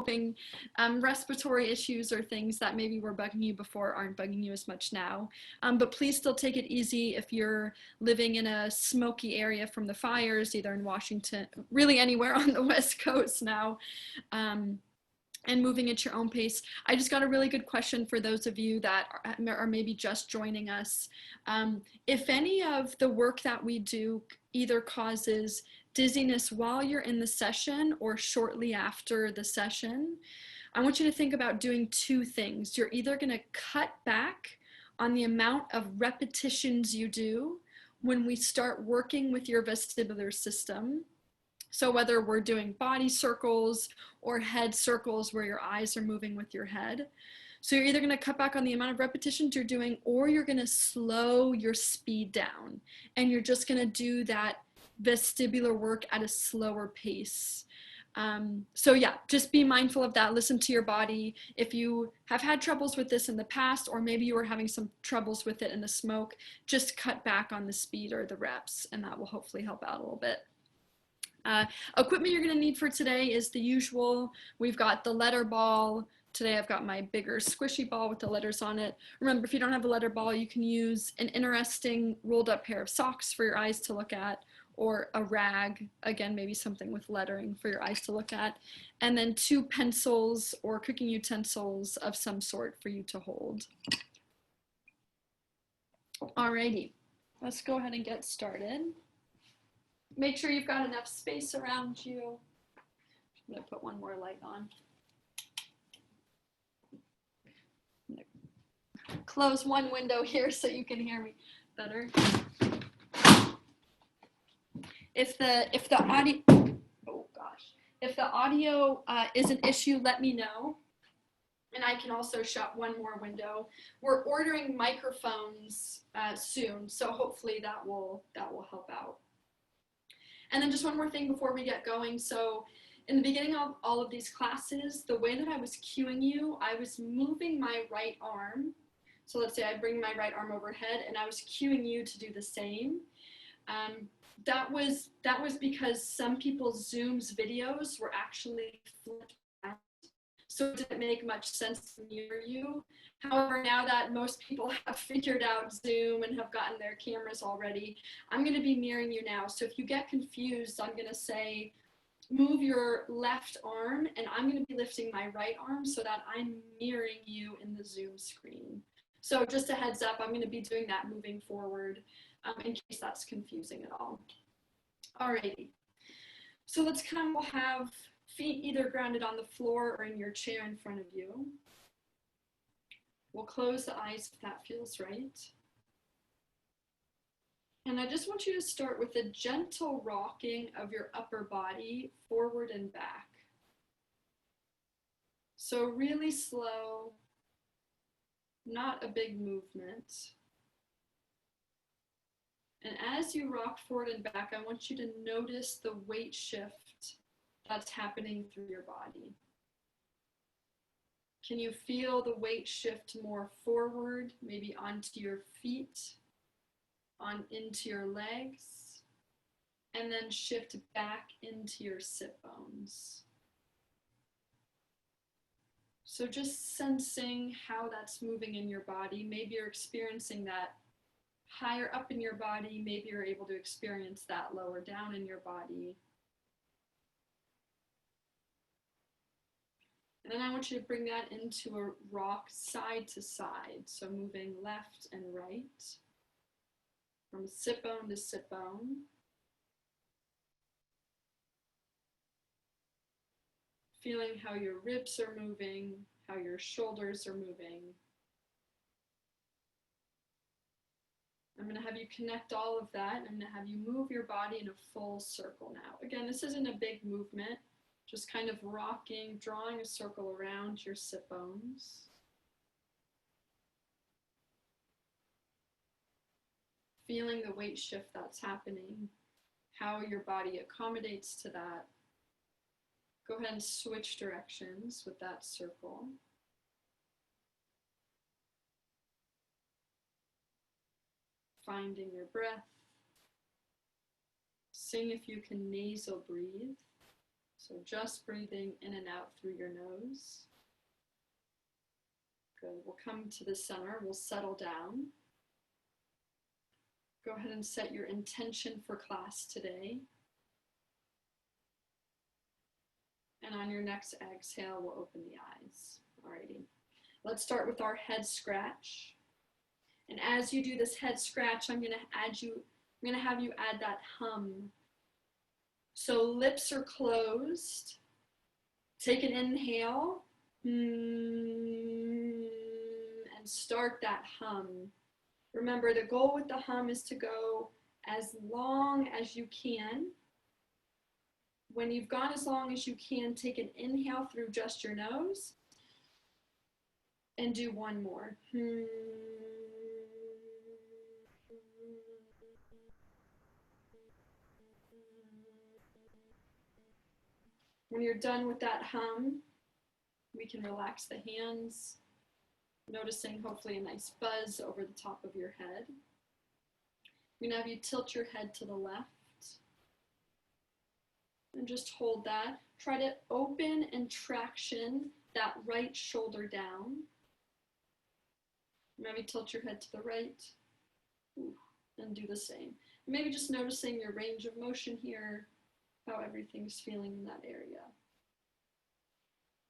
hoping respiratory issues or things that maybe were bugging you before aren't bugging you as much now. But please still take it easy if you're living in a smoky area from the fires, either in Washington, really anywhere on the West Coast now. And moving at your own pace. I just got a really good question for those of you that are maybe just joining us. If any of the work that we do either causes dizziness while you're in the session or shortly after the session, I want you to think about doing two things. You're either going to cut back on the amount of repetitions you do when we start working with your vestibular system. So whether we're doing body circles or head circles where your eyes are moving with your head. So you're either going to cut back on the amount of repetitions you're doing, or you're going to slow your speed down. And you're just going to do that vestibular work at a slower pace. So yeah, just be mindful of that. Listen to your body. If you have had troubles with this in the past, or maybe you were having some troubles with it in the smoke, just cut back on the speed or the reps, and that will hopefully help out a little bit. Equipment you're going to need for today is the usual. We've got the letter ball. Today I've got my bigger squishy ball with the letters on it. Remember, if you don't have a letter ball, you can use an interesting rolled up pair of socks for your eyes to look at, or a rag, again, maybe something with lettering for your eyes to look at, and then 2 pencils or cooking utensils of some sort for you to hold. Alrighty, let's go ahead and get started. Make sure you've got enough space around you. I'm going to put one more light on. Close one window here so you can hear me better. If the audio, oh gosh, if the audio is an issue, let me know. And I can also shut one more window. We're ordering microphones soon, so hopefully that will help out. And then just one more thing before we get going. So in the beginning of all of these classes, the way that I was cueing you, I was moving my right arm. So let's say I bring my right arm overhead, and I was cueing you to do the same. That was because some people's Zoom's videos were actually flipped around, so it didn't make much sense to mirror you. However, now that most people have figured out Zoom and have gotten their cameras already, I'm going to be mirroring you now. So if you get confused, I'm going to say, move your left arm, and I'm going to be lifting my right arm so that I'm mirroring you in the Zoom screen. So just a heads up, I'm going to be doing that moving forward in case that's confusing at all. Alrighty. So let's kind of have feet either grounded on the floor or in your chair in front of you. We'll close the eyes if that feels right. And I just want you to start with a gentle rocking of your upper body forward and back. So really slow, not a big movement. And as you rock forward and back, I want you to notice the weight shift that's happening through your body. Can you feel the weight shift more forward, maybe onto your feet, on into your legs, and then shift back into your sit bones? So just sensing how that's moving in your body. Maybe you're experiencing that higher up in your body. Maybe you're able to experience that lower down in your body. And then I want you to bring that into a rock side to side. So moving left and right, from sit bone to sit bone. Feeling how your ribs are moving, how your shoulders are moving. I'm going to have you connect all of that. I'm going to have you move your body in a full circle now. Again, this isn't a big movement. Just kind of rocking, drawing a circle around your sit bones. Feeling the weight shift that's happening, how your body accommodates to that. Go ahead and switch directions with that circle. Finding your breath. Sing if you can nasal breathe. So just breathing in and out through your nose. Good. We'll come to the center. We'll settle down. Go ahead and set your intention for class today. And on your next exhale, we'll open the eyes. Alrighty. Let's start with our head scratch. And as you do this head scratch, I'm gonna have you add that hum. So lips are closed. Take an inhale. And start that hum. Remember, the goal with the hum is to go as long as you can. When you've gone as long as you can, take an inhale through just your nose and do one more. When you're done with that hum, we can relax the hands, noticing hopefully a nice buzz over the top of your head. I'm gonna have you tilt your head to the left and just hold that. Try to open and traction that right shoulder down. Maybe tilt your head to the right. And do the same. Maybe just noticing your range of motion here, how everything's feeling in that area.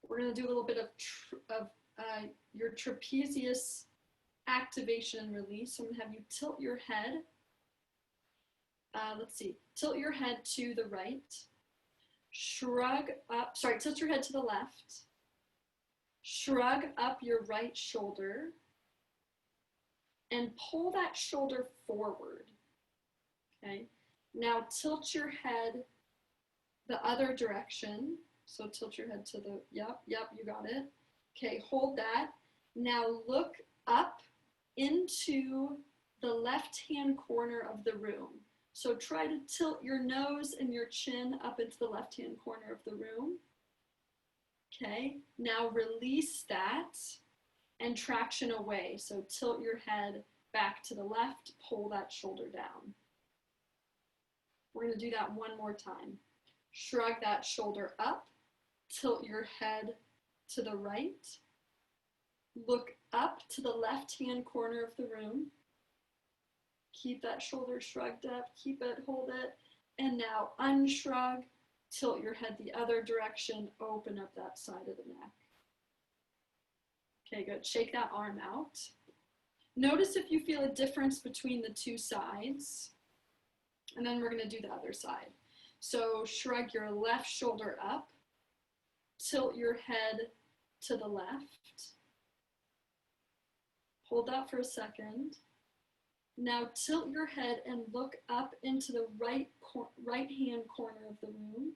We're going to do a little bit of your trapezius activation and release. So I'm going to have you tilt your head. Tilt your head to the right. Shrug up, tilt your head to the left. Shrug up your right shoulder. And pull that shoulder forward. Okay. Now tilt your head the other direction. So tilt your head to the, yep, you got it. Okay, hold that. Now look up into the left-hand corner of the room. So try to tilt your nose and your chin up into the left-hand corner of the room. Okay, now release that and traction away. So tilt your head back to the left, pull that shoulder down. We're going to do that one more time. Shrug that shoulder up, tilt your head to the right, look up to the left-hand corner of the room. Keep that shoulder shrugged up, keep it, hold it, and now unshrug, tilt your head the other direction, open up that side of the neck. Okay, good. Shake that arm out. Notice if you feel a difference between the two sides, and then we're going to do the other side. So shrug your left shoulder up, tilt your head to the left. Hold that for a second. Now tilt your head and look up into the right-hand corner of the room.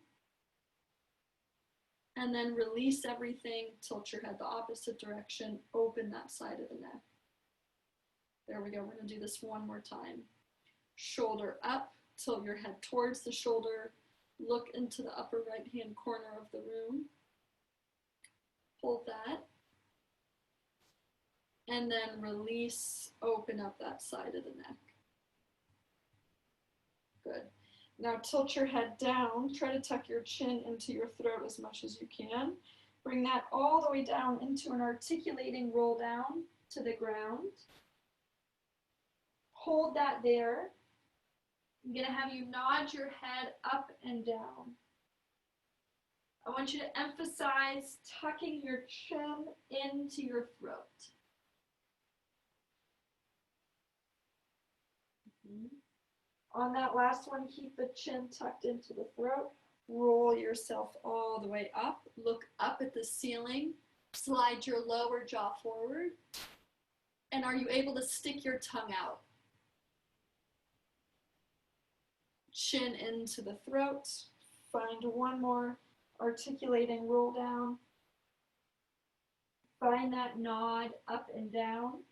And then release everything, tilt your head the opposite direction, open that side of the neck. There we go, we're gonna do this one more time. Shoulder up, tilt your head towards the shoulder, look into the upper right-hand corner of the room. Hold that. And then release, open up that side of the neck. Good. Now tilt your head down, try to tuck your chin into your throat as much as you can. Bring that all the way down into an articulating roll down to the ground. Hold that there. I'm gonna have you nod your head up and down. I want you to emphasize tucking your chin into your throat. On that last one, keep the chin tucked into the throat. Roll yourself all the way up. Look up at the ceiling. Slide your lower jaw forward. And are you able to stick your tongue out? Chin into the throat. Find one more articulating roll down. Find that nod up and down.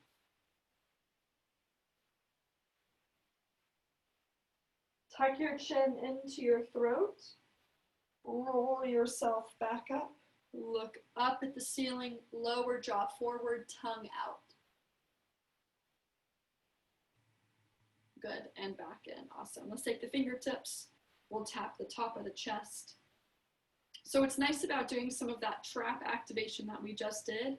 Tuck your chin into your throat. Roll yourself back up. Look up at the ceiling, lower jaw forward, tongue out. Good, and back in. Awesome. Let's take the fingertips. We'll tap the top of the chest. So what's nice about doing some of that trap activation that we just did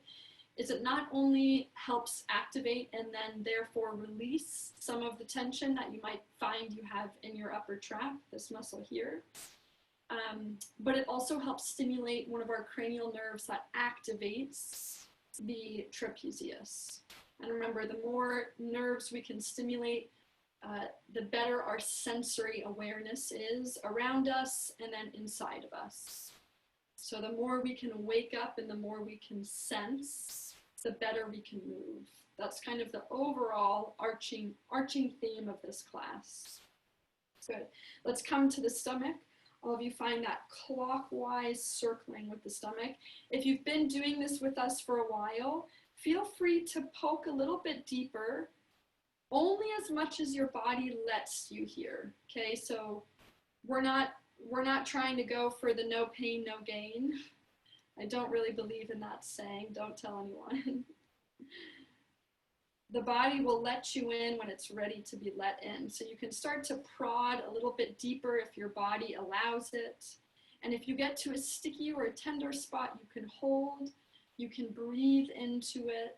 is it not only helps activate and then therefore release some of the tension that you might find you have in your upper trap, this muscle here, but it also helps stimulate one of our cranial nerves that activates the trapezius. And remember, the more nerves we can stimulate, the better our sensory awareness is around us and then inside of us. So the more we can wake up and the more we can sense, the better we can move. That's kind of the overall arching theme of this class. Good. Let's come to the stomach. All of you find that clockwise circling with the stomach. If you've been doing this with us for a while, feel free to poke a little bit deeper, only as much as your body lets you here. Okay, so we're not trying to go for the no pain, no gain. I don't really believe in that saying. Don't tell anyone. The body will let you in when it's ready to be let in. So you can start to prod a little bit deeper if your body allows it. And if you get to a sticky or a tender spot, you can hold, you can breathe into it.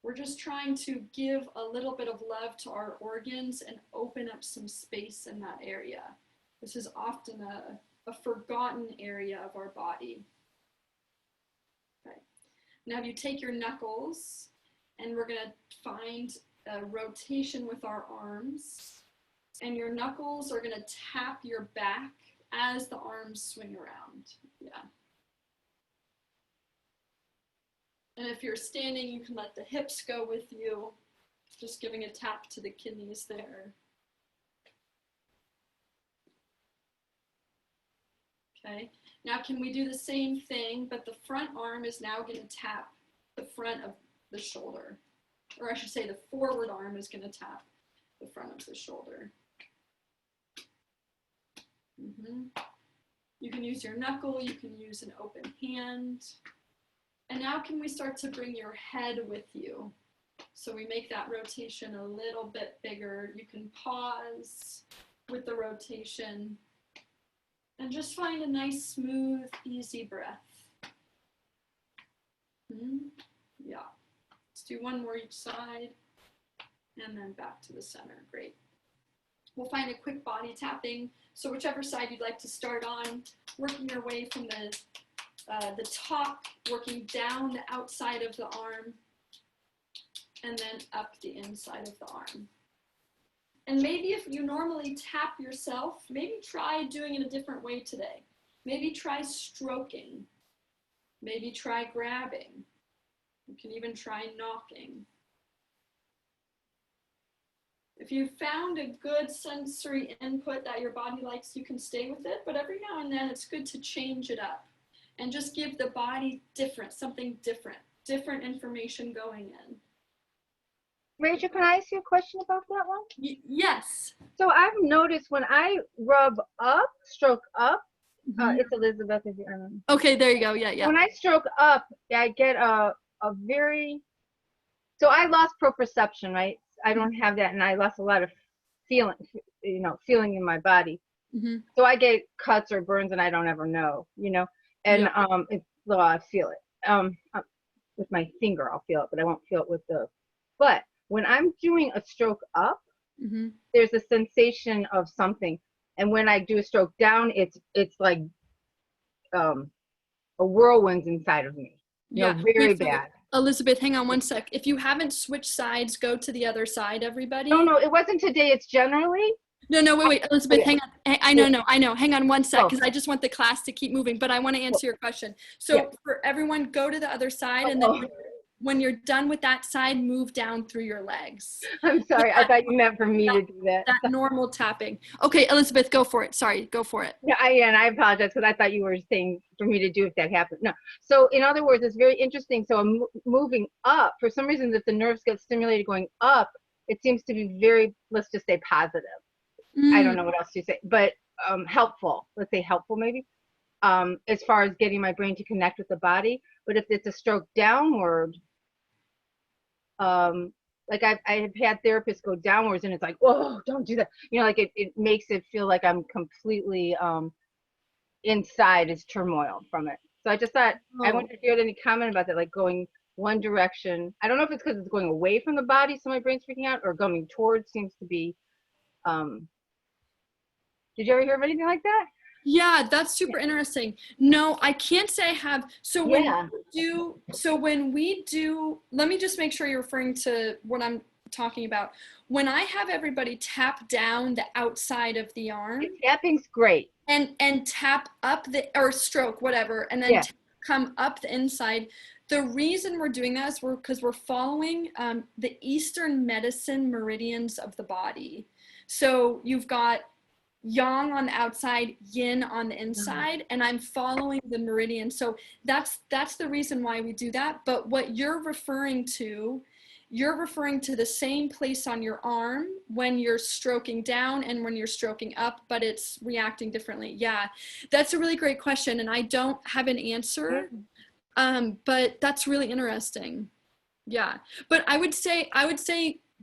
We're just trying to give a little bit of love to our organs and open up some space in that area. This is often a forgotten area of our body. Okay. Now you take your knuckles, and we're going to find a rotation with our arms. And your knuckles are going to tap your back as the arms swing around. Yeah. And if you're standing, you can let the hips go with you. Just giving a tap to the kidneys there. Okay. Now can we do the same thing, but the front arm is now going to tap the front of the shoulder, or I should say the forward arm is going to tap the front of the shoulder. You can use your knuckle, you can use an open hand. And now can we start to bring your head with you? So we make that rotation a little bit bigger. You can pause with the rotation and just find a nice, smooth, easy breath. Yeah. Let's do one more each side, and then back to the center. Great. We'll find a quick body tapping. So whichever side you'd like to start on, working your way from the top, working down the outside of the arm, and then up the inside of the arm. And maybe if you normally tap yourself, maybe try doing it a different way today. Maybe try stroking. Maybe try grabbing. You can even try knocking. If you found a good sensory input that your body likes, you can stay with it, but every now and then it's good to change it up and just give the body something different information going in. Rachel, can I ask you a question about that one? Yes. So I've noticed when I rub up, stroke up, it's Elizabeth. If you, I don't know. Okay, there you go. Yeah. When I stroke up, I get a very, so I lost proprioception, right? I don't have that, and I lost a lot of feeling in my body. So I get cuts or burns, and I don't ever know, and well, I feel it. With my finger, I'll feel it, but I won't feel it with but when I'm doing a stroke up, there's a sensation of something. And when I do a stroke down, it's like a whirlwind inside of me. Very bad. Elizabeth, hang on one sec. If you haven't switched sides, go to the other side, everybody. No, it wasn't today. It's generally. No, wait, Elizabeth, hang on. I know. Hang on one sec, because I just want the class to keep moving, but I want to answer your question. So for everyone, go to the other side, and then when you're done with that side, move down through your legs. I'm sorry. I thought you meant for me to do that. That normal tapping. Okay, Elizabeth, go for it. Sorry, go for it. Yeah, I apologize, because I thought you were saying for me to do if that happened. No. So in other words, it's very interesting. So I'm moving up. For some reason, if the nerves get stimulated going up, it seems to be very, let's just say, positive. I don't know what else to say, but helpful. Let's say helpful maybe, as far as getting my brain to connect with the body. But if it's a stroke downward, like I have had therapists go downwards, and it's like, whoa, don't do that. Like it makes it feel like I'm completely inside is turmoil from it. So I just thought, I Oh. wonder if you had any comment about that, like going one direction. I don't know if it's because it's going away from the body, so my brain's freaking out, or going towards seems to be, did you ever hear of anything like that? Yeah, that's super interesting. No, I can't say I have. So Yeah. when we do, let me just make sure you're referring to what I'm talking about. When I have everybody tap down the outside of the arm Tapping's great. and tap up the, or stroke, whatever, and then Yeah. come up the inside. The reason we're doing that is because we're following the Eastern medicine meridians of the body. So you've got yang on the outside, yin on the inside, and I'm following the meridian. So that's the reason why we do that. But what you're referring to the same place on your arm when you're stroking down and when you're stroking up, but it's reacting differently. Yeah, that's a really great question, and I don't have an answer, but that's really interesting. Yeah, but I would say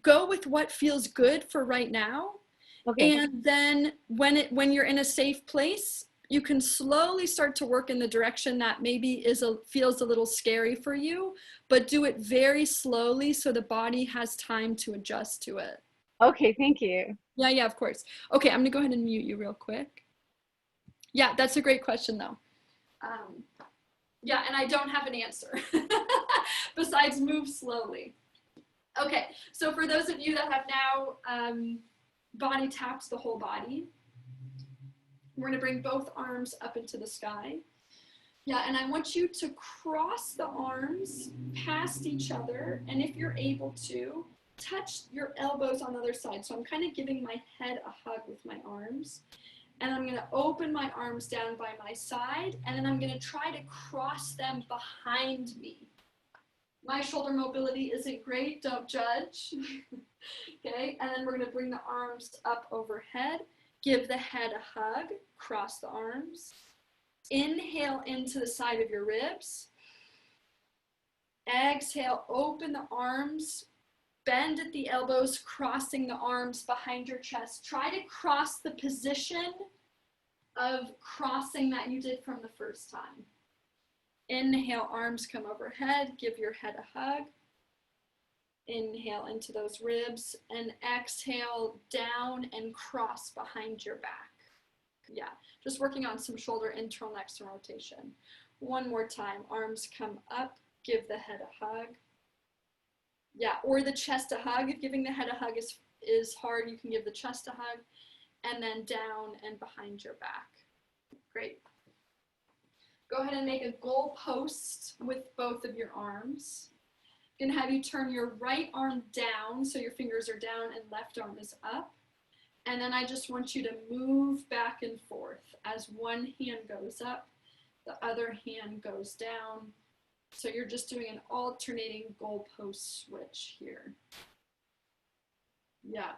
go with what feels good for right now. Okay. And then when you're in a safe place, you can slowly start to work in the direction that maybe feels a little scary for you, but do it very slowly so the body has time to adjust to it. Okay, thank you. Yeah, of course. Okay, I'm gonna go ahead and mute you real quick. Yeah, that's a great question though. Yeah, and I don't have an answer besides move slowly. Okay, so for those of you that have now body tapped the whole body, we're gonna bring both arms up into the sky. Yeah, and I want you to cross the arms past each other, and if you're able to, touch your elbows on the other side. So I'm kind of giving my head a hug with my arms, and I'm gonna open my arms down by my side, and then I'm gonna try to cross them behind me. My shoulder mobility isn't great, don't judge. Okay, and then we're gonna bring the arms up overhead, give the head a hug, cross the arms. Inhale into the side of your ribs. Exhale, open the arms, bend at the elbows, crossing the arms behind your chest. Try to cross the position of crossing that you did from the first time. Inhale, arms come overhead, give your head a hug. Inhale into those ribs, and exhale down and cross behind your back. Yeah, just working on some shoulder internal and external rotation. One more time, arms come up, give the head a hug. Yeah, or the chest a hug. If giving the head a hug is hard, you can give the chest a hug, and then down and behind your back. Great. Go ahead and make a goal post with both of your arms. I'm gonna have you turn your right arm down, so your fingers are down and left arm is up. And then I just want you to move back and forth as one hand goes up, the other hand goes down. So you're just doing an alternating goalpost switch here. Yeah.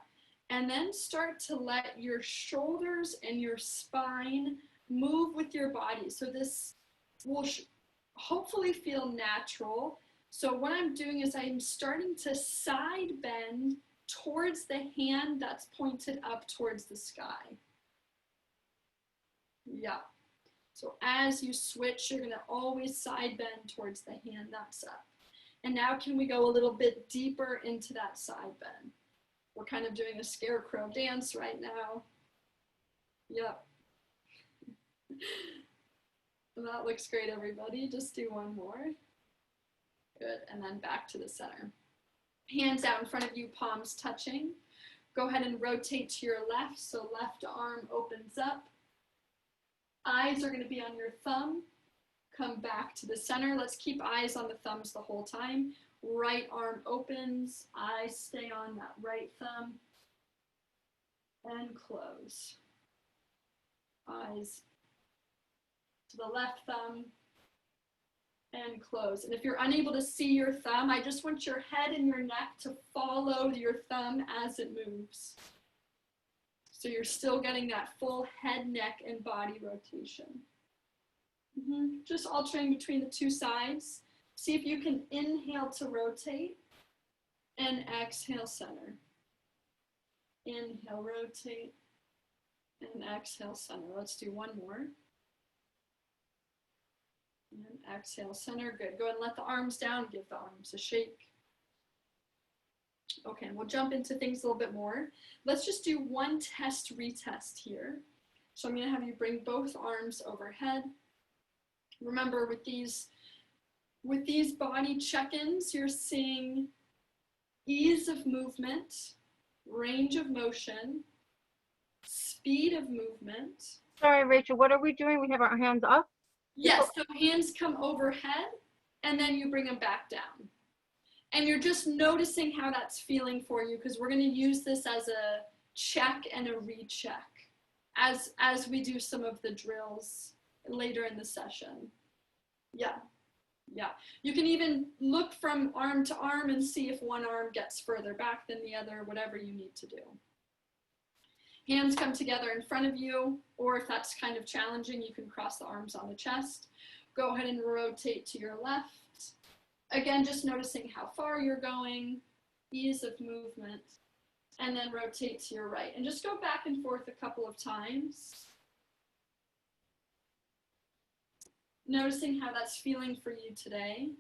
And then start to let your shoulders and your spine move with your body. So this will hopefully feel natural. So what I'm doing is I'm starting to side bend towards the hand that's pointed up towards the sky. Yeah. So as you switch, you're gonna always side bend towards the hand that's up. And now can we go a little bit deeper into that side bend? We're kind of doing a scarecrow dance right now. Yep. That looks great, everybody. Just do one more. Good, and then back to the center. Hands out in front of you, palms touching. Go ahead and rotate to your left, so left arm opens up. Eyes are going to be on your thumb. Come back to the center. Let's keep eyes on the thumbs the whole time. Right arm opens, eyes stay on that right thumb, and close. Eyes to the left thumb, and close. And if you're unable to see your thumb, I just want your head and your neck to follow your thumb as it moves. So you're still getting that full head, neck, and body rotation. Just alternating between the two sides. See if you can inhale to rotate and exhale center. Inhale, rotate, and exhale center. Let's do one more. And exhale, center, good. Go ahead and let the arms down, give the arms a shake. Okay, and we'll jump into things a little bit more. Let's just do one test retest here. So I'm gonna have you bring both arms overhead. Remember, with these body check-ins, you're seeing ease of movement, range of motion, speed of movement. Sorry, Rachel, what are we doing? We have our hands up? Yes, so hands come overhead and then you bring them back down. And you're just noticing how that's feeling for you, because we're going to use this as a check and a recheck as we do some of the drills later in the session. Yeah. Yeah. You can even look from arm to arm and see if one arm gets further back than the other, whatever you need to do. Hands come together in front of you, or if that's kind of challenging, you can cross the arms on the chest. Go ahead and rotate to your left. Again, just noticing how far you're going, ease of movement, and then rotate to your right. And just go back and forth a couple of times. Noticing how that's feeling for you today.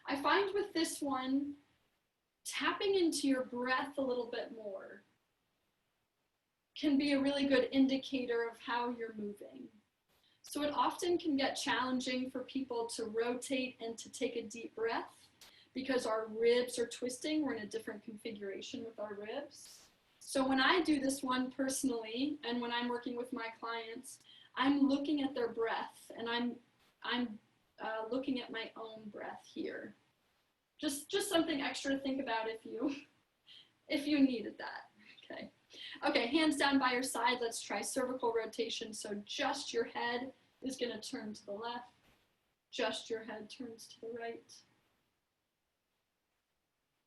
I find with this one, tapping into your breath a little bit more can be a really good indicator of how you're moving. So it often can get challenging for people to rotate and to take a deep breath because our ribs are twisting. We're in a different configuration with our ribs. So when I do this one personally, and when I'm working with my clients, I'm looking at their breath, and I'm looking at my own breath here. Just something extra to think about if you needed that. Okay. Okay, hands down by your side. Let's try cervical rotation. So just your head is going to turn to the left. Just your head turns to the right.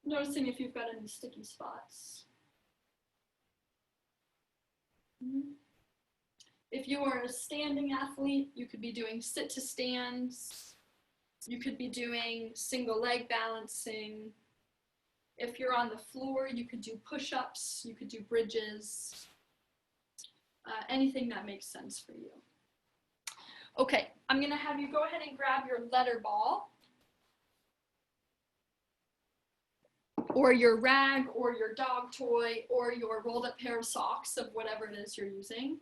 Noticing if you've got any sticky spots. If you are a standing athlete, you could be doing sit to stands. You could be doing single leg balancing. If you're on the floor, you could do push-ups, you could do bridges, anything that makes sense for you. Okay, I'm gonna have you go ahead and grab your letter ball, or your rag, or your dog toy, or your rolled up pair of socks of whatever it is you're using.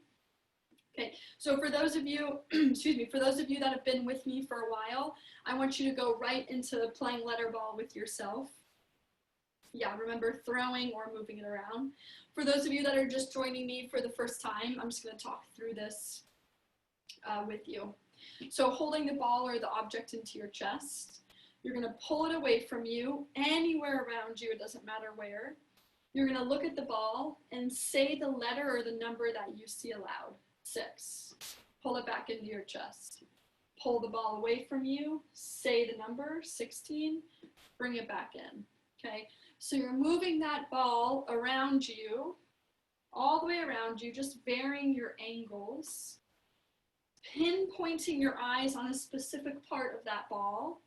Okay, so for those of you, excuse me, for those of you that have been with me for a while, I want you to go right into playing letter ball with yourself. Yeah, remember throwing or moving it around. For those of you that are just joining me for the first time, I'm just going to talk through this with you. So holding the ball or the object into your chest, you're going to pull it away from you, anywhere around you, it doesn't matter where. You're going to look at the ball and say the letter or the number that you see aloud. 6. Pull it back into your chest. Pull the ball away from you, say the number, 16, bring it back in. Okay. So you're moving that ball around you, all the way around you, just varying your angles, pinpointing your eyes on a specific part of that ball.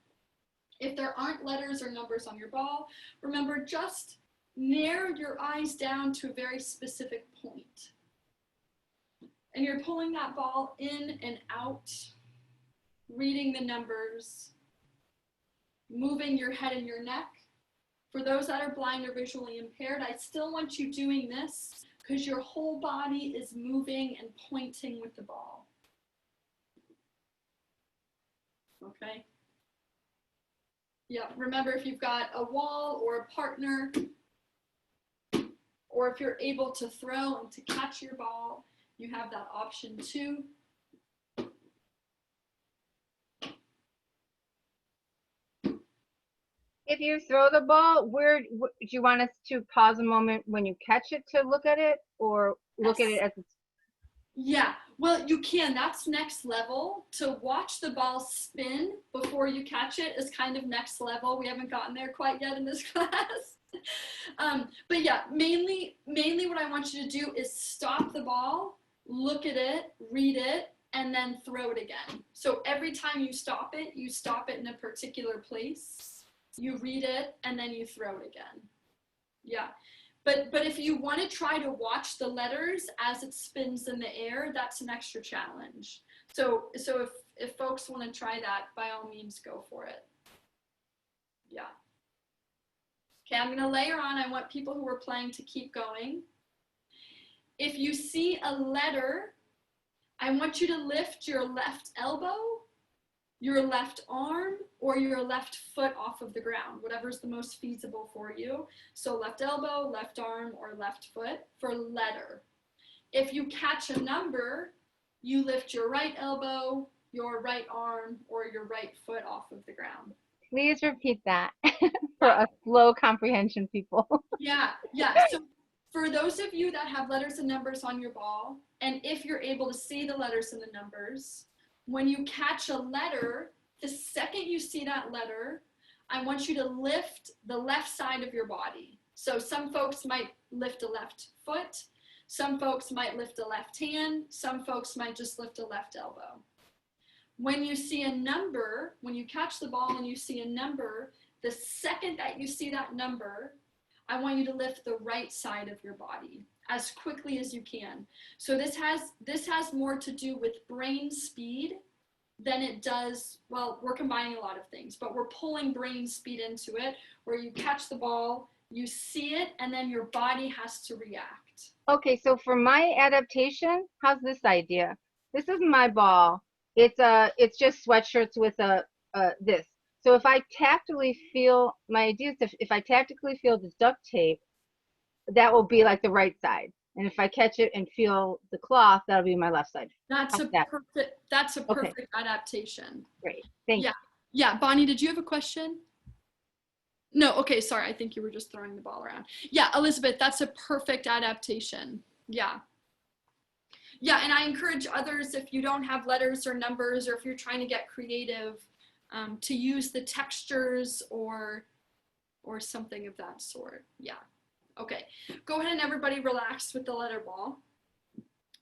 If there aren't letters or numbers on your ball, remember, just narrow your eyes down to a very specific point. And you're pulling that ball in and out, reading the numbers, moving your head and your neck. For those that are blind or visually impaired, I still want you doing this because your whole body is moving and pointing with the ball. Okay? Yeah, remember, if you've got a wall or a partner, or if you're able to throw and to catch your ball, you have that option too. If you throw the ball, do you want us to pause a moment when you catch it to look at it, or look at it as it's? Yeah, well, you can. That's next level. To watch the ball spin before you catch it is kind of next level. We haven't gotten there quite yet in this class. But yeah, mainly what I want you to do is stop the ball, look at it, read it, and then throw it again. So every time you stop it in a particular place. You read it, and then you throw it again. Yeah. But if you want to try to watch the letters as it spins in the air, that's an extra challenge. So if folks want to try that, by all means, go for it. Yeah. Okay, I'm going to layer on. I want people who are playing to keep going. If you see a letter, I want you to lift your left elbow, your left arm, or your left foot off of the ground, whatever's the most feasible for you. So left elbow, left arm, or left foot for letter. If you catch a number, you lift your right elbow, your right arm, or your right foot off of the ground. Please repeat that for us slow comprehension people. Yeah. So for those of you that have letters and numbers on your ball, and if you're able to see the letters and the numbers, when you catch a letter, the second you see that letter, I want you to lift the left side of your body. So some folks might lift a left foot, some folks might lift a left hand, some folks might just lift a left elbow. When you see a number, when you catch the ball and you see a number, the second that you see that number, I want you to lift the right side of your body as quickly as you can. So this has more to do with brain speed than it does, well, we're combining a lot of things, but we're pulling brain speed into it, where you catch the ball, you see it, and then your body has to react. Okay, so for my adaptation, how's this idea? This is my ball. It's just sweatshirts with this. So if I tactically feel, my idea is if I tactically feel the duct tape, that will be like the right side. And if I catch it and feel the cloth, that'll be my left side. That's a perfect adaptation. Great, thank you. Yeah, Bonnie, did you have a question? No, okay, sorry, I think you were just throwing the ball around. Yeah, Elizabeth, that's a perfect adaptation. Yeah, and I encourage others, if you don't have letters or numbers, or if you're trying to get creative, to use the textures or something of that sort. Yeah. Okay. Go ahead and everybody relax with the letter ball.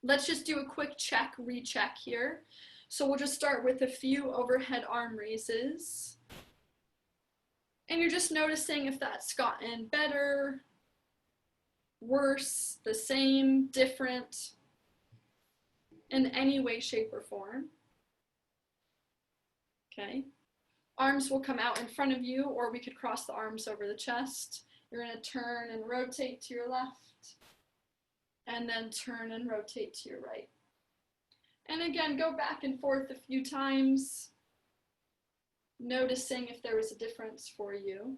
Let's just do a quick recheck here. So we'll just start with a few overhead arm raises. And you're just noticing if that's gotten better, worse, the same, different, in any way, shape, or form. Okay. Arms will come out in front of you, or we could cross the arms over the chest. You're going to turn and rotate to your left, and then turn and rotate to your right. And again, go back and forth a few times, noticing if there was a difference for you.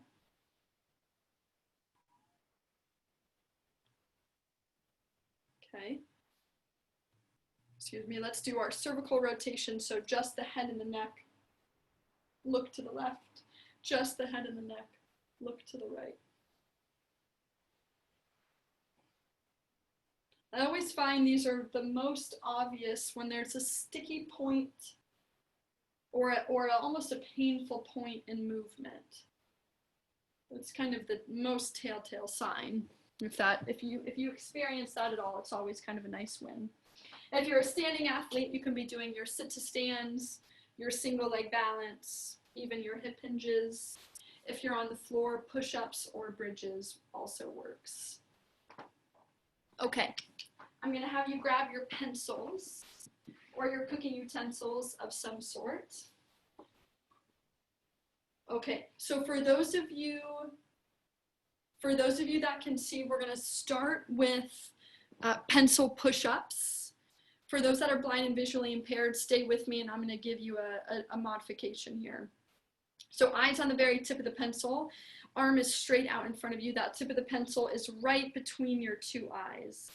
Okay. Excuse me, let's do our cervical rotation, so just the head and the neck. Look to the left, just the head and the neck, look to the right. I always find these are the most obvious when there's a sticky point or almost a painful point in movement. It's kind of the most telltale sign. If you experience that at all, it's always kind of a nice win. If you're a standing athlete, you can be doing your sit to stands, your single leg balance, even your hip hinges. If you're on the floor, push-ups or bridges also works. Okay, I'm gonna have you grab your pencils or your cooking utensils of some sort. Okay, so for those of you that can see, we're gonna start with pencil push-ups. For those that are blind and visually impaired, stay with me and I'm gonna give you a modification here. So eyes on the very tip of the pencil, arm is straight out in front of you. That tip of the pencil is right between your two eyes.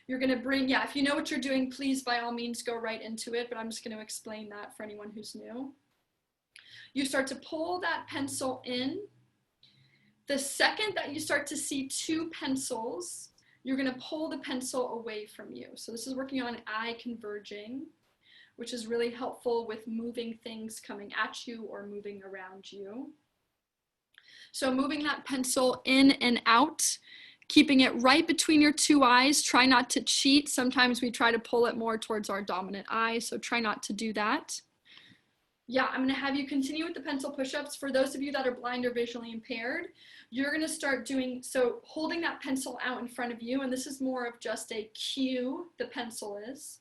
You're gonna bring, if you know what you're doing, please by all means go right into it, but I'm just gonna explain that for anyone who's new. You start to pull that pencil in. The second that you start to see two pencils, you're gonna pull the pencil away from you. So this is working on eye converging, which is really helpful with moving things coming at you or moving around you. So moving that pencil in and out, keeping it right between your two eyes. Try not to cheat. Sometimes we try to pull it more towards our dominant eye, so try not to do that. Yeah, I'm gonna have you continue with the pencil push-ups. For those of you that are blind or visually impaired, you're gonna start doing, so holding that pencil out in front of you, and this is more of just a cue, the pencil is.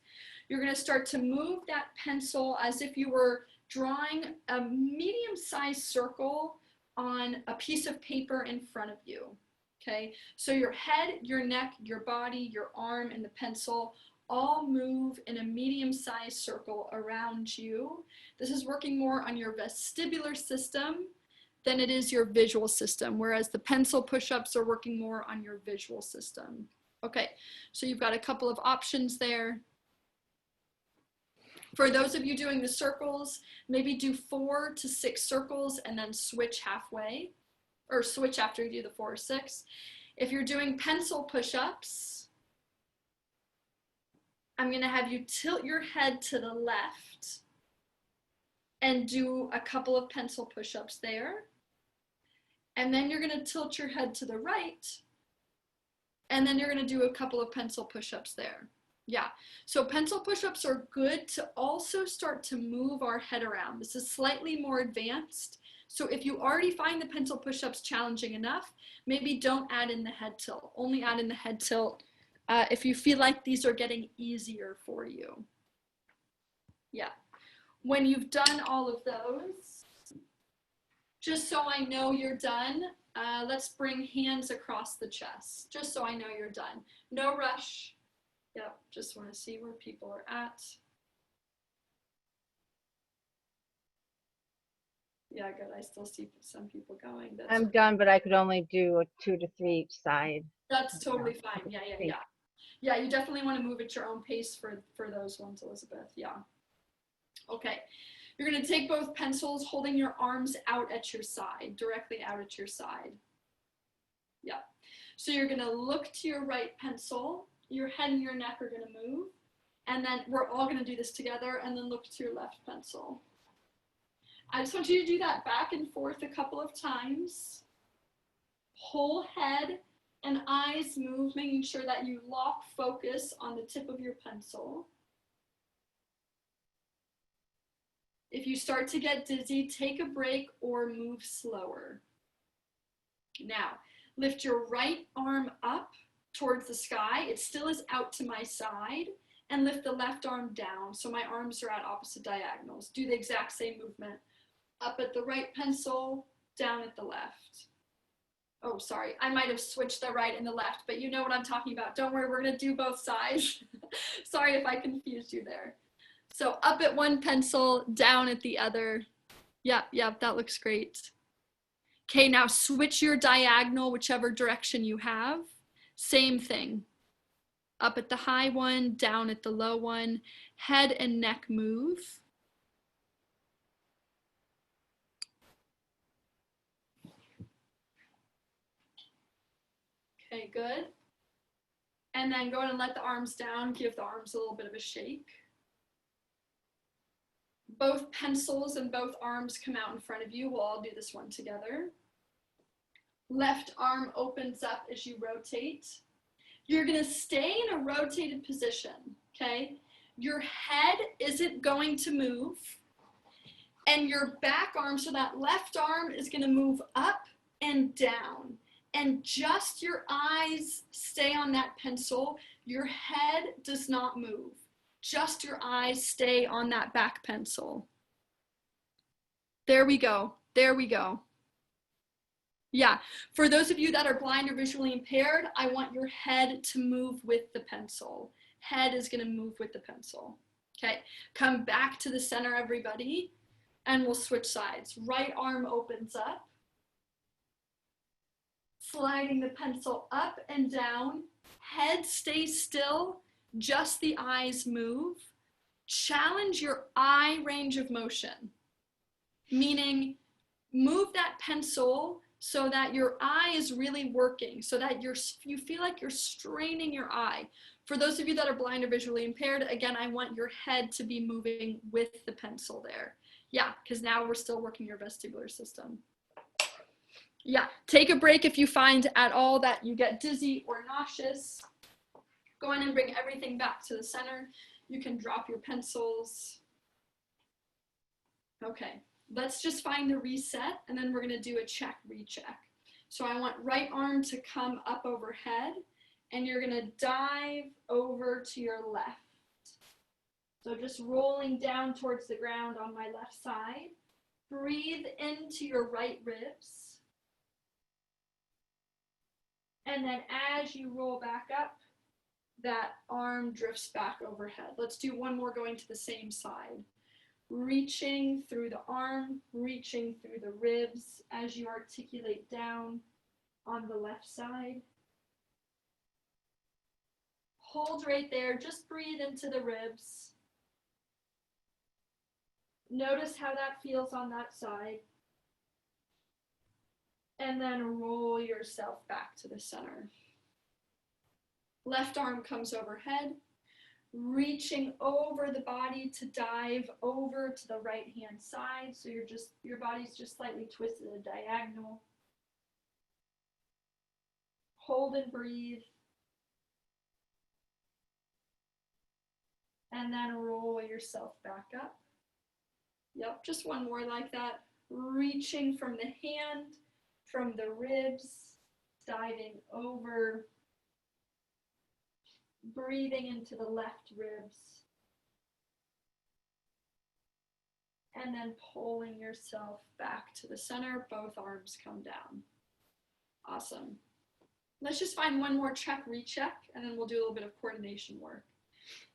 You're going to start to move that pencil as if you were drawing a medium-sized circle on a piece of paper in front of you. Okay, so your head, your neck, your body, your arm, and the pencil all move in a medium-sized circle around you. This is working more on your vestibular system than it is your visual system, whereas the pencil push-ups are working more on your visual system. Okay, so you've got a couple of options there. For those of you doing the circles, maybe do 4 to 6 circles and then switch halfway, or switch after you do the 4 or 6. If you're doing pencil push-ups, I'm going to have you tilt your head to the left and do a couple of pencil push-ups there. And then you're going to tilt your head to the right, and then you're going to do a couple of pencil push-ups there. Yeah, so pencil push-ups are good to also start to move our head around. This is slightly more advanced. So if you already find the pencil push-ups challenging enough, maybe don't add in the head tilt. Only add in the head tilt if you feel like these are getting easier for you. Yeah. When you've done all of those, just so I know you're done, let's bring hands across the chest, just so I know you're done. No rush. Yep, just want to see where people are at. Yeah, good. I still see some people going. I'm done, but I could only do a 2 to 3 each side. That's totally fine. Yeah. Yeah, you definitely want to move at your own pace for those ones, Elizabeth. Yeah. Okay. You're going to take both pencils, holding your arms out at your side, directly out at your side. Yeah. So you're going to look to your right pencil. Your head and your neck are going to move. And then we're all going to do this together, and then look to your left pencil. I just want you to do that back and forth a couple of times. Whole head and eyes move, making sure that you lock focus on the tip of your pencil. If you start to get dizzy, take a break or move slower. Now, lift your right arm up towards the sky. It still is out to my side. And lift the left arm down, so my arms are at opposite diagonals. Do the exact same movement. Up at the right pencil, down at the left. Oh, sorry, I might have switched the right and the left, but you know what I'm talking about. Don't worry, we're gonna do both sides. Sorry if I confused you there. So up at one pencil, down at the other. Yeah, that looks great. Okay, now switch your diagonal, whichever direction you have. Same thing. Up at the high one, down at the low one. Head and neck move. Okay, good. And then go ahead and let the arms down. Give the arms a little bit of a shake. Both pencils and both arms come out in front of you. We'll all do this one together. Left arm opens up as you rotate. You're going to stay in a rotated position, okay? Your head isn't going to move. And your back arm, so that left arm is going to move up and down. And just your eyes stay on that pencil. Your head does not move. Just your eyes stay on that back pencil. There we go. There we go. Yeah, for those of you that are blind or visually impaired, I want your head to move with the pencil. Head is going to move with the pencil. Okay, come back to the center, everybody, and we'll switch sides. Right arm opens up. Sliding the pencil up and down. Head stays still, just the eyes move. Challenge your eye range of motion, meaning move that pencil so that your eye is really working, so that you feel like you're straining your eye. For those of you that are blind or visually impaired, again, I want your head to be moving with the pencil there. Yeah, because now we're still working your vestibular system. Yeah, take a break if you find at all that you get dizzy or nauseous. Go in and bring everything back to the center. You can drop your pencils. Okay. Let's just find the reset, and then we're going to do a check, recheck. So I want right arm to come up overhead, and you're going to dive over to your left. So just rolling down towards the ground on my left side. Breathe into your right ribs. And then as you roll back up, that arm drifts back overhead. Let's do one more going to the same side. Reaching through the arm, reaching through the ribs as you articulate down on the left side. Hold right there, just breathe into the ribs. Notice how that feels on that side. And then roll yourself back to the center. Left arm comes overhead, reaching over the body to dive over to the right hand side. So your body's just slightly twisted at a diagonal. Hold and breathe. And then roll yourself back up. Yep, just one more like that. Reaching from the hand, from the ribs, diving over. Breathing into the left ribs. And then pulling yourself back to the center. Both arms come down. Awesome. Let's just find one more check, recheck, and then we'll do a little bit of coordination work.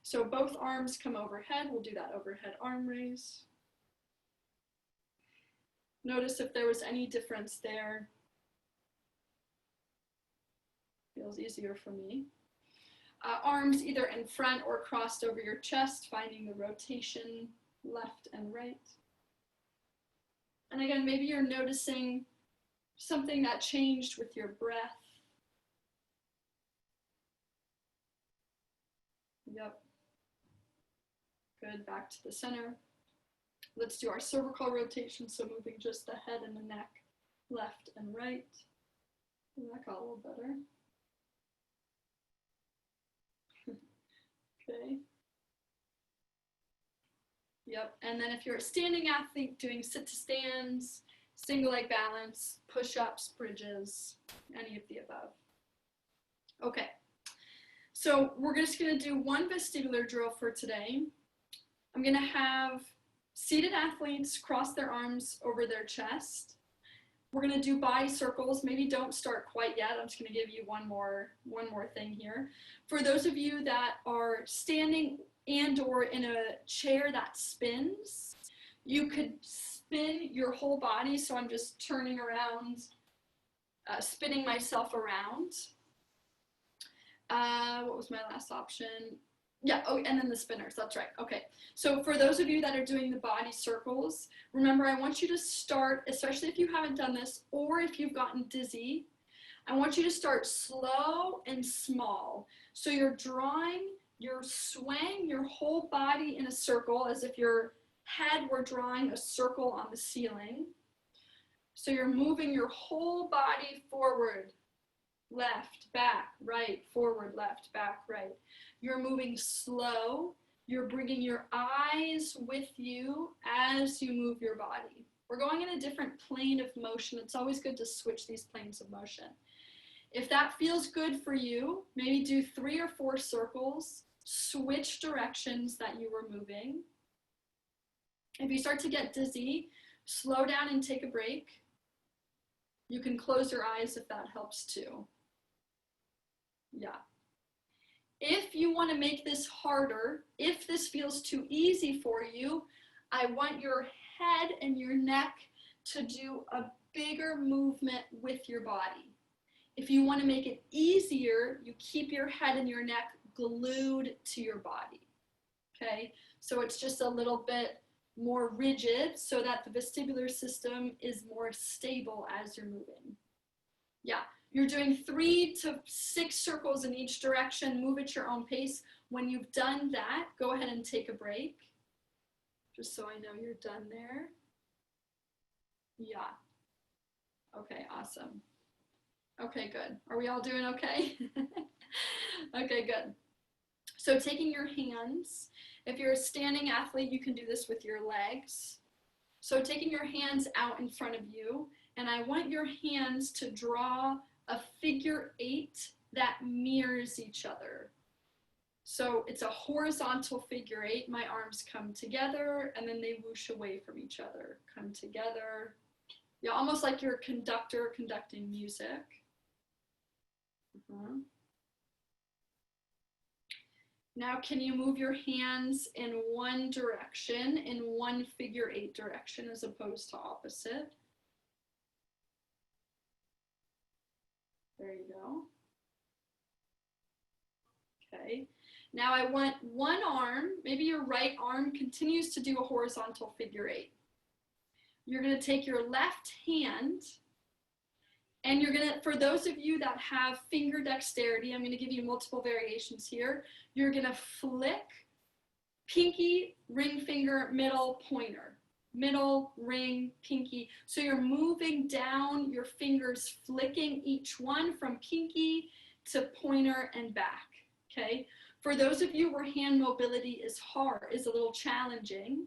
So both arms come overhead. We'll do that overhead arm raise. Notice if there was any difference there. Feels easier for me. Arms either in front or crossed over your chest, finding the rotation left and right. And again, maybe you're noticing something that changed with your breath. Yep. Good, back to the center. Let's do our cervical rotation, so moving just the head and the neck, left and right. That got a little better. Okay. Yep, and then if you're a standing athlete, doing sit to stands, single leg balance, push-ups, bridges, any of the above. Okay, so we're just gonna do one vestibular drill for today. I'm gonna have seated athletes cross their arms over their chest. We're gonna do body circles. Maybe don't start quite yet. I'm just gonna give you one more thing here. For those of you that are standing and or in a chair that spins, you could spin your whole body. So I'm just turning around, spinning myself around. What was my last option? Yeah, oh, and then the spinners, that's right. Okay, so for those of you that are doing the body circles, remember I want you to start, especially if you haven't done this or if you've gotten dizzy, I want you to start slow and small. So you're swaying your whole body in a circle as if your head were drawing a circle on the ceiling. So you're moving your whole body forward, left, back, right, forward, left, back, right. You're moving slow. You're bringing your eyes with you as you move your body. We're going in a different plane of motion. It's always good to switch these planes of motion. If that feels good for you, maybe do 3 or 4 circles, switch directions that you were moving. If you start to get dizzy, slow down and take a break. You can close your eyes if that helps too. Yeah. If you want to make this harder, if this feels too easy for you, I want your head and your neck to do a bigger movement with your body. If you want to make it easier, you keep your head and your neck glued to your body. Okay, so it's just a little bit more rigid so that the vestibular system is more stable as you're moving. Yeah. You're doing 3 to 6 circles in each direction. Move at your own pace. When you've done that, go ahead and take a break. Just so I know you're done there. Yeah. Okay, awesome. Okay, good. Are we all doing okay? Okay, good. So taking your hands, if you're a standing athlete, you can do this with your legs. So taking your hands out in front of you, and I want your hands to draw a figure 8 that mirrors each other. So it's a horizontal figure eight. My arms come together and then they whoosh away from each other. Come together. Yeah, almost like you're a conductor conducting music. Now, can you move your hands in one direction, in one figure eight direction, as opposed to opposite? There you go. Okay. Now I want one arm, maybe your right arm continues to do a horizontal figure eight. You're going to take your left hand and you're going to, for those of you that have finger dexterity, I'm going to give you multiple variations here. You're going to flick pinky, ring finger, middle, pointer. Middle, ring, pinky. So you're moving down your fingers, flicking each one from pinky to pointer and back. Okay. For those of you where hand mobility is hard, is a little challenging,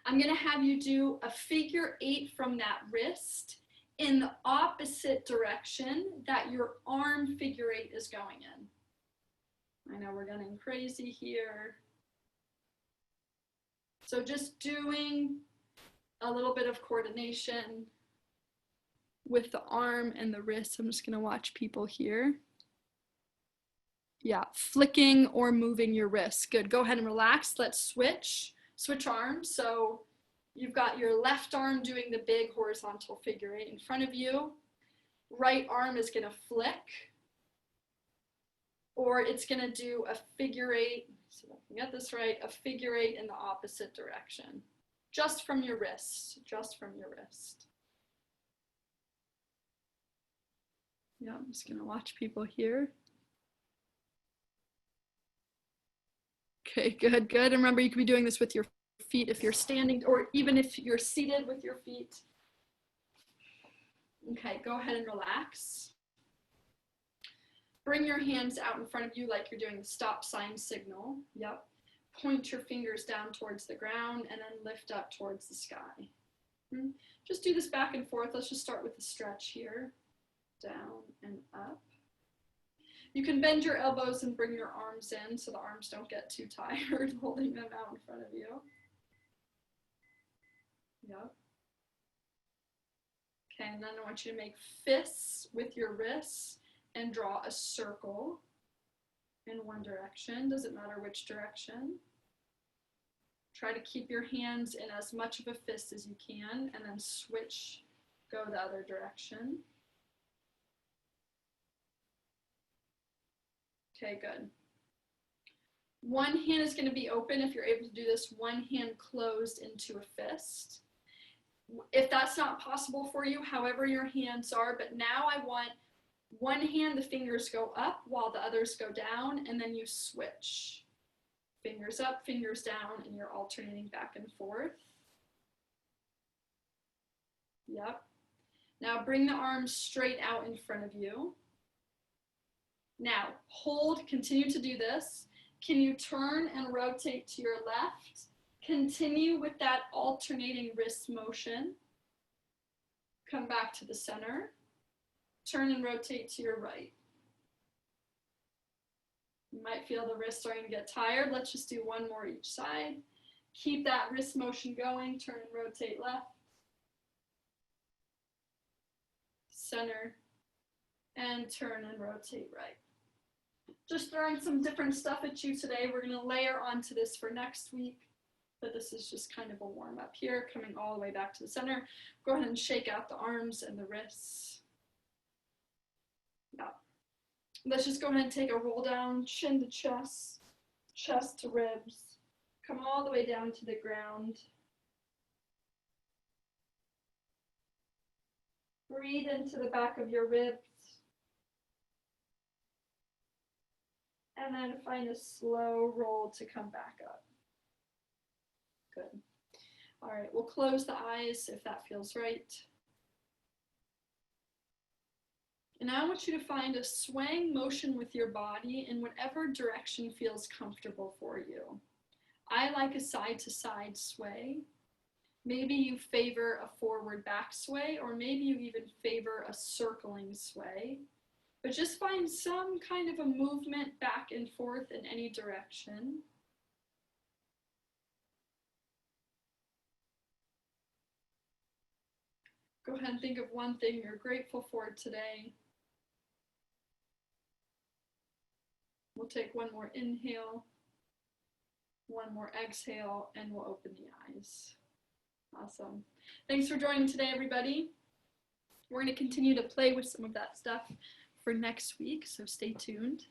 I'm going to have you do a figure eight from that wrist in the opposite direction that your arm figure eight is going in. I know we're getting crazy here. So just doing a little bit of coordination with the arm and the wrist. I'm just going to watch people here. Yeah, flicking or moving your wrist. Good. Go ahead and relax. Let's switch arms. So you've got your left arm doing the big horizontal figure eight in front of you. Right arm is going to flick, or it's going to do a figure eight. So if I can get this right, a figure eight in the opposite direction, just from your wrist, just from your wrist. Yeah, I'm just going to watch people here. Okay, good, good. And remember, you could be doing this with your feet if you're standing, or even if you're seated with your feet. Okay, go ahead and relax. Bring your hands out in front of you like you're doing the stop sign signal. Yep. Point your fingers down towards the ground and then lift up towards the sky. Just do this back and forth. Let's just start with the stretch here. Down and up. You can bend your elbows and bring your arms in so the arms don't get too tired holding them out in front of you. Yep. Okay, and then I want you to make fists with your wrists and draw a circle in one direction. Doesn't matter which direction. Try to keep your hands in as much of a fist as you can and then switch, go the other direction. Okay, good. One hand is going to be open if you're able to do this, one hand closed into a fist. If that's not possible for you, however your hands are, but now I want one hand, the fingers go up while the others go down, and then you switch. Fingers up, fingers down, and you're alternating back and forth. Yep. Now bring the arms straight out in front of you. Now hold, continue to do this. Can you turn and rotate to your left? Continue with that alternating wrist motion. Come back to the center. Turn and rotate to your right. You might feel the wrists starting to get tired. Let's just do one more each side. Keep that wrist motion going. Turn and rotate left. Center. And turn and rotate right. Just throwing some different stuff at you today. We're going to layer onto this for next week. But this is just kind of a warm up here, coming all the way back to the center. Go ahead and shake out the arms and the wrists. Yeah. Let's just go ahead and take a roll down, chin to chest, chest to ribs. Come all the way down to the ground. Breathe into the back of your ribs. And then find a slow roll to come back up. Good. All right, we'll close the eyes if that feels right. And now I want you to find a swaying motion with your body in whatever direction feels comfortable for you. I like a side-to-side sway. Maybe you favor a forward back sway, or maybe you even favor a circling sway. But just find some kind of a movement back and forth in any direction. Go ahead and think of one thing you're grateful for today. We'll take one more inhale, one more exhale, and we'll open the eyes. Awesome. Thanks for joining today, everybody. We're going to continue to play with some of that stuff for next week, so stay tuned.